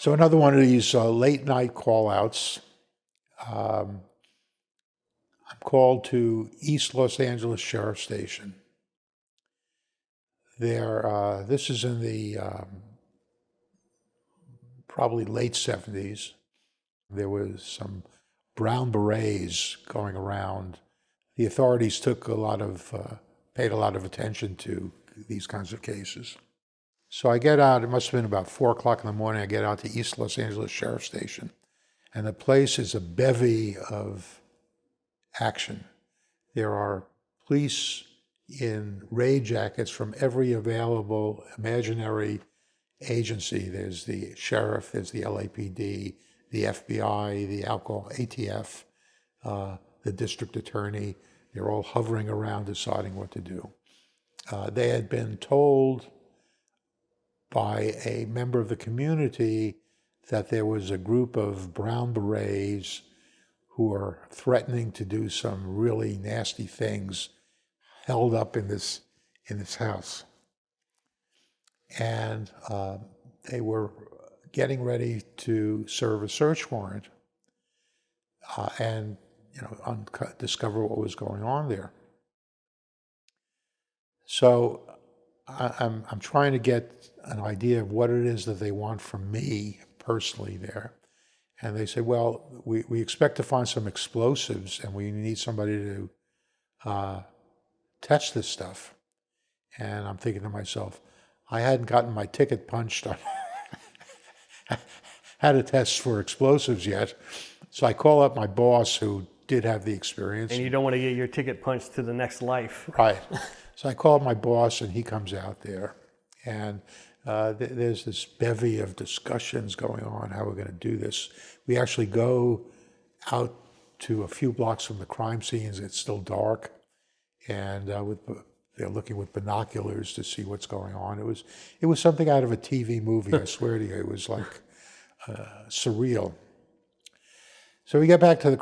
So another one of these late night call outs. I'm called to East Los Angeles Sheriff Station. This is in the probably late 70s. There was some brown berets going around. The authorities took paid a lot of attention to these kinds of cases. So I get out, it must have been about 4 o'clock in the morning, I get out to East Los Angeles Sheriff Station. And the place is a bevy of action. There are police in raid jackets from every available imaginary agency. There's the sheriff, there's the LAPD, the FBI, the alcohol, ATF, the district attorney. They're all hovering around deciding what to do. They had been told by a member of the community that there was a group of brown berets who are threatening to do some really nasty things held up in this house. And they were getting ready to serve a search warrant and discover what was going on there. So I'm trying to get an idea of what it is that they want from me personally there. And they say, well, we expect to find some explosives and we need somebody to test this stuff. And I'm thinking to myself, I hadn't gotten my ticket punched on how to test for explosives yet. So I call up my boss who did have the experience. And you don't want to get your ticket punched to the next life. Right. So I called my boss and he comes out there. And there's this bevy of discussions going on how we're going to do this. We actually go out to a few blocks from the crime scenes. It's still dark. And they're looking with binoculars to see what's going on. It was something out of a TV movie, I swear to you. It was like surreal. So we get back to the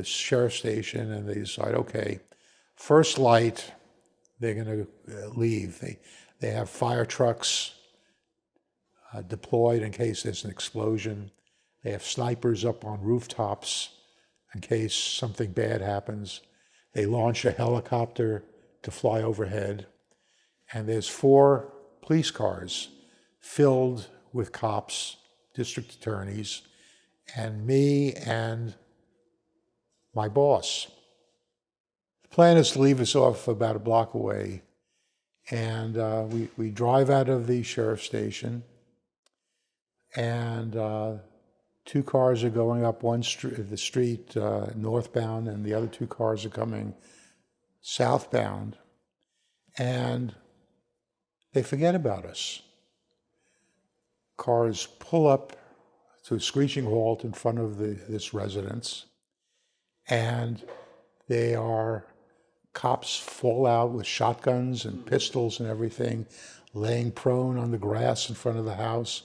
sheriff's station, and they decide, okay, first light, they're going to leave. They have fire trucks deployed in case there's an explosion. They have snipers up on rooftops in case something bad happens. They launch a helicopter to fly overhead. And there's 4 police cars filled with cops, district attorneys, and me and my boss. The plan is to leave us off about a block away. And we drive out of the sheriff's station, and 2 cars are going up the street northbound, and the other 2 cars are coming southbound, and they forget about us. Cars pull up to a screeching halt in front of this residence, and cops fall out with shotguns and pistols and everything, laying prone on the grass in front of the house,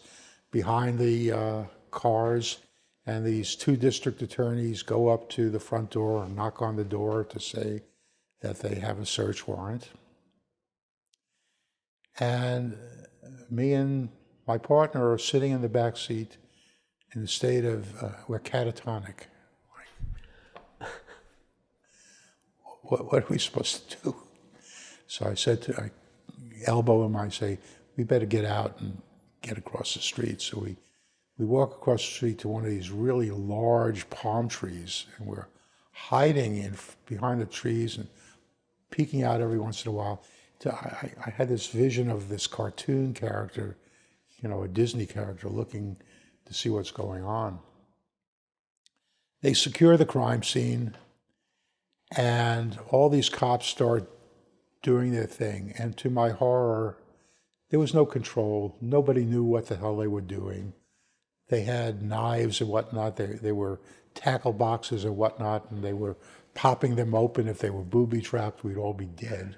behind the cars, and these 2 district attorneys go up to the front door and knock on the door to say that they have a search warrant. And me and my partner are sitting in the back seat in a state of, we're catatonic. What are we supposed to do? So I elbow him, I say, we better get out and get across the street. So we walk across the street to one of these really large palm trees, and we're hiding behind the trees and peeking out every once in a while. I had this vision of this cartoon character, a Disney character, looking to see what's going on. They secure the crime scene, and all these cops start doing their thing. And to my horror, there was no control. Nobody knew what the hell they were doing. They had knives and whatnot. They were tackle boxes and whatnot, and they were popping them open. If they were booby-trapped, we'd all be dead.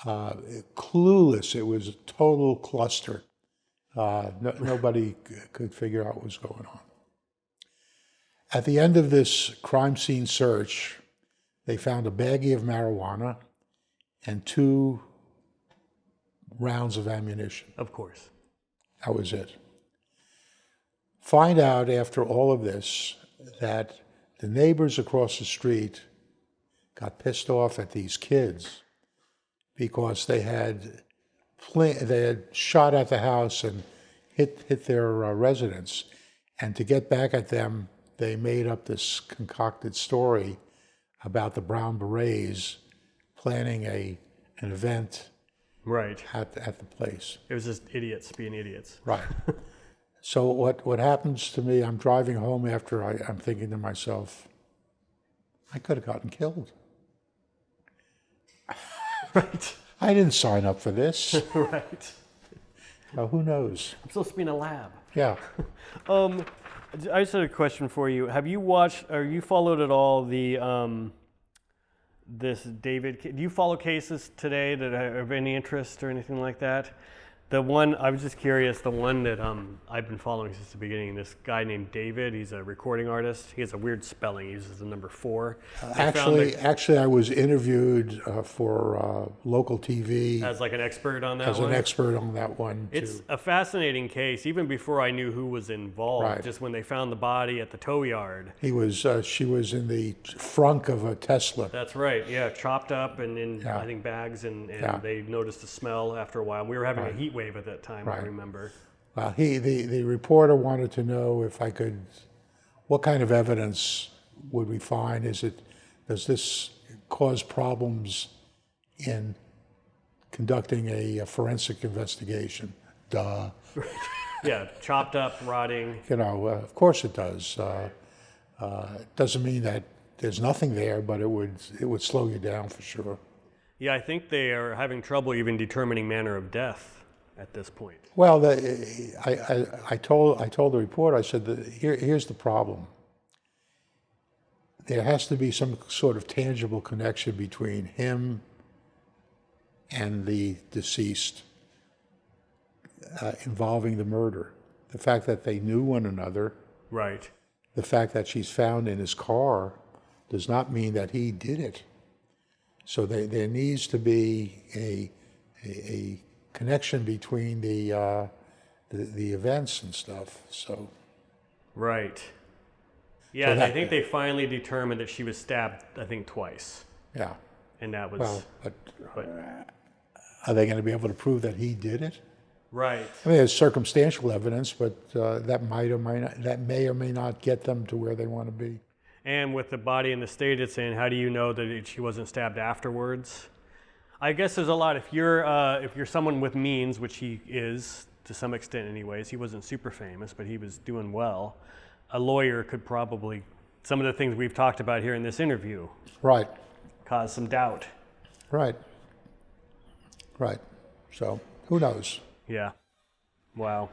Clueless. It was a total cluster. Nobody could figure out what was going on. At the end of this crime scene search, they found a baggie of marijuana and 2 rounds of ammunition. Of course. That was it. Find out after all of this that the neighbors across the street got pissed off at these kids because they had shot at the house and hit their residence. And to get back at them, they made up this concocted story about the Brown Berets planning an event Right. at the place. It was just idiots being idiots. Right. So what happens to me, I'm driving home after I'm thinking to myself, I could have gotten killed. Right. I didn't sign up for this. Right. Who knows? I'm supposed to be in a lab. Yeah. I just had a question for you. Have you watched or you followed at all the this David? Do you follow cases today that are of any interest or anything like that? The one I was just curious. The one that I've been following since the beginning. This guy named David. He's a recording artist. He has a weird spelling. He uses the number 4. Actually, I was interviewed for local TV as like an expert on that as one. an expert on that one. It's a fascinating case, even before I knew who was involved. Right. Just when they found the body at the tow yard. She was in the frunk of a Tesla. That's right. Yeah, chopped up and in Yeah. I think bags, and Yeah. they noticed the smell after a while. We were having Right. a heat wave at that time. I Right. remember. Well, the reporter wanted to know if I could, what kind of evidence would we find? Does this cause problems in conducting a forensic investigation? Duh. Yeah, chopped up, rotting. Of course it does. It doesn't mean that there's nothing there, but it would slow you down for sure. Yeah, I think they are having trouble even determining manner of death at this point. Well, I told the reporter, I said that here's the problem. There has to be some sort of tangible connection between him and the deceased involving the murder. The fact that they knew one another, Right. the fact that she's found in his car, does not mean that he did it. So there needs to be a connection between the events and stuff. So Right. Yeah, So and that- I think they finally determined that she was stabbed, I think, twice. yeah. And that was... Well, but but, are they going to be able to prove that he did it? right. I mean, there's circumstantial evidence, but that may or may not get them to where they want to be. And with the body in the state it's in, how do you know that she wasn't stabbed afterwards? I guess there's a lot. If you're someone with means, which he is to some extent anyways, he wasn't super famous, but he was doing well. A lawyer could probably, some of the things we've talked about here in this interview, Right, cause some doubt. right. So, who knows? Yeah. Wow.